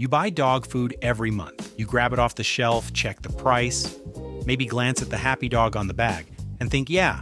You buy dog food every month. You grab it off the shelf, check the price, maybe glance at the Happy Dog on the bag, and think, yeah,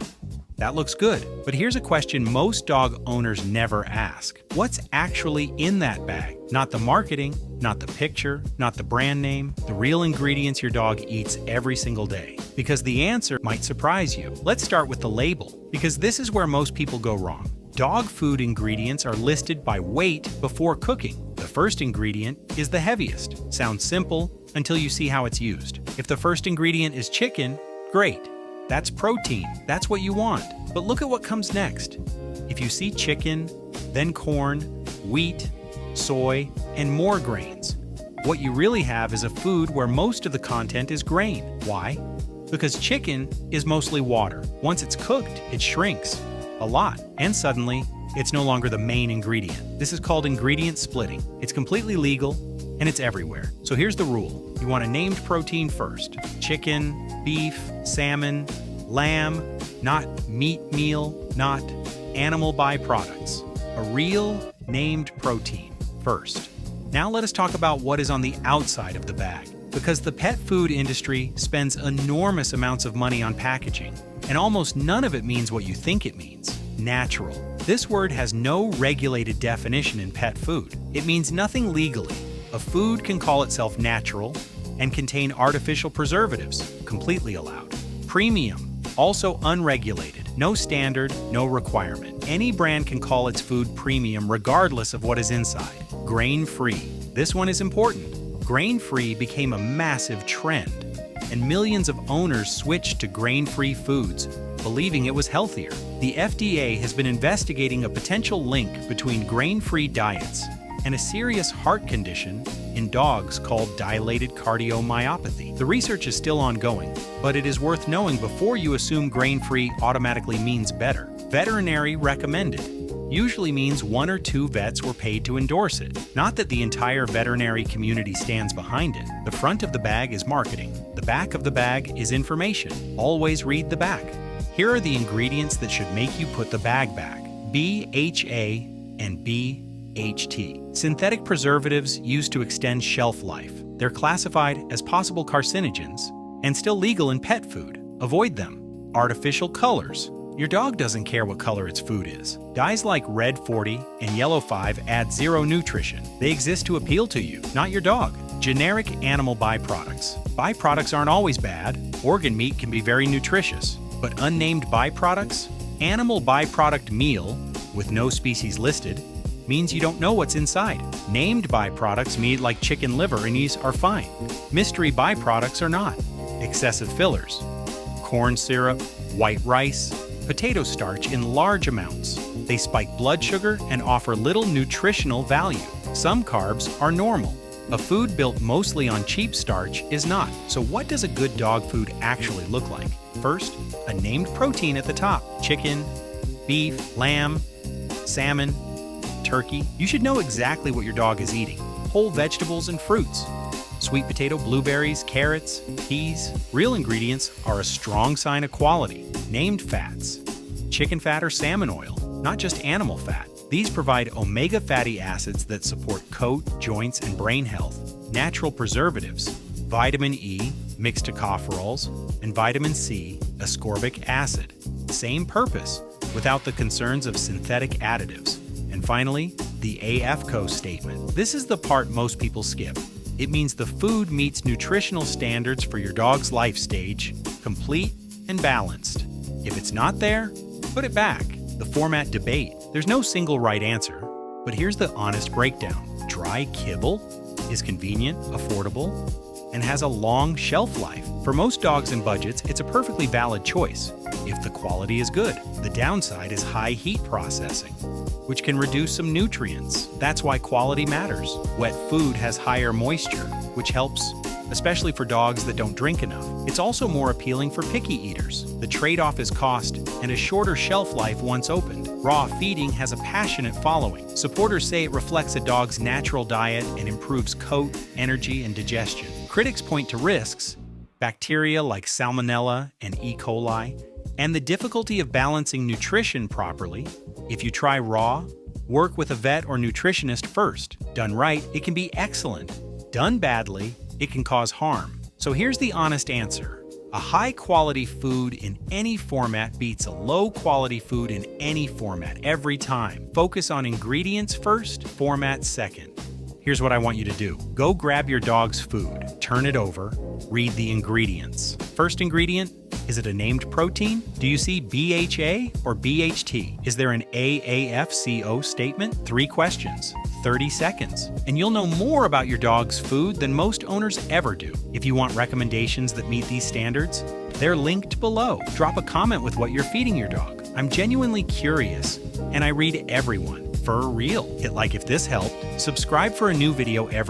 that looks good. But here's a question most dog owners never ask. What's actually in that bag? Not the marketing, not the picture, not the brand name, the real ingredients your dog eats every single day. Because the answer might surprise you. Let's start with the label, because this is where most people go wrong. Dog food ingredients are listed by weight before cooking. The first ingredient is the heaviest. Sounds simple until you see how it's used. If the first ingredient is chicken, great. That's protein. That's what you want. But look at what comes next. If you see chicken, then corn, wheat, soy, and more grains, what you really have is a food where most of the content is grain. Why? Because chicken is mostly water. Once it's cooked, it shrinks a lot, and suddenly, it's no longer the main ingredient. This is called ingredient splitting. It's completely legal, and it's everywhere. So here's the rule. You want a named protein first. Chicken, beef, salmon, lamb, not meat meal, not animal byproducts. A real named protein first. Now let us talk about what is on the outside of the bag. Because the pet food industry spends enormous amounts of money on packaging, and almost none of it means what you think it means. Natural. This word has no regulated definition in pet food. It means nothing legally. A food can call itself natural and contain artificial preservatives, completely allowed. Premium, also unregulated. No standard, no requirement. Any brand can call its food premium regardless of what is inside. Grain-free. This one is important. Grain-free became a massive trend, and millions of owners switched to grain-free foods, believing it was healthier. The FDA has been investigating a potential link between grain-free diets and a serious heart condition in dogs called dilated cardiomyopathy. The research is still ongoing, but it is worth knowing before you assume grain-free automatically means better. Veterinary recommended usually means 1 or 2 vets were paid to endorse it. Not that the entire veterinary community stands behind it. The front of the bag is marketing. The back of the bag is information. Always read the back. Here are the ingredients that should make you put the bag back. BHA and BHT. Synthetic preservatives used to extend shelf life. They're classified as possible carcinogens and still legal in pet food. Avoid them. Artificial colors. Your dog doesn't care what color its food is. Dyes like Red 40 and Yellow 5 add zero nutrition. They exist to appeal to you, not your dog. Generic animal byproducts. Byproducts aren't always bad. Organ meat can be very nutritious. But unnamed byproducts? Animal byproduct meal, with no species listed, means you don't know what's inside. Named byproducts, meat like chicken liver and yeast, are fine. Mystery byproducts are not. Excessive fillers. Corn syrup, white rice, potato starch in large amounts. They spike blood sugar and offer little nutritional value. Some carbs are normal. A food built mostly on cheap starch is not. So what does a good dog food actually look like? First, a named protein at the top. Chicken, beef, lamb, salmon, turkey. You should know exactly what your dog is eating. Whole vegetables and fruits. Sweet potato, blueberries, carrots, peas. Real ingredients are a strong sign of quality. Named fats. Chicken fat or salmon oil, not just animal fat. These provide omega fatty acids that support coat, joints, and brain health. Natural preservatives. Vitamin E, mixed tocopherols, and vitamin C, ascorbic acid. Same purpose, without the concerns of synthetic additives. And finally, the AAFCO statement. This is the part most people skip. It means the food meets nutritional standards for your dog's life stage, complete and balanced. If it's not there, put it back. The format debate. There's no single right answer, but here's the honest breakdown. Dry kibble is convenient, affordable, and has a long shelf life. For most dogs and budgets, it's a perfectly valid choice if the quality is good. The downside is high heat processing, which can reduce some nutrients. That's why quality matters. Wet food has higher moisture, which helps, especially for dogs that don't drink enough. It's also more appealing for picky eaters. The trade-off is cost and a shorter shelf life once opened. Raw feeding has a passionate following. Supporters say it reflects a dog's natural diet and improves coat, energy, and digestion. Critics point to risks, bacteria like Salmonella and E. coli, and the difficulty of balancing nutrition properly. If you try raw, work with a vet or nutritionist first. Done right, it can be excellent, Done badly, it can cause harm. So here's the honest answer. A high-quality food in any format beats a low-quality food in any format every time. Focus on ingredients first, format second. Here's what I want you to do. Go grab your dog's food, turn it over, read the ingredients. First ingredient, is it a named protein? Do you see BHA or BHT? Is there an AAFCO statement? 3 questions, 30 seconds, and you'll know more about your dog's food than most owners ever do. If you want recommendations that meet these standards, they're linked below. Drop a comment with what you're feeding your dog. I'm genuinely curious, and I read everyone. For real. Hit like if this helped, subscribe for a new video every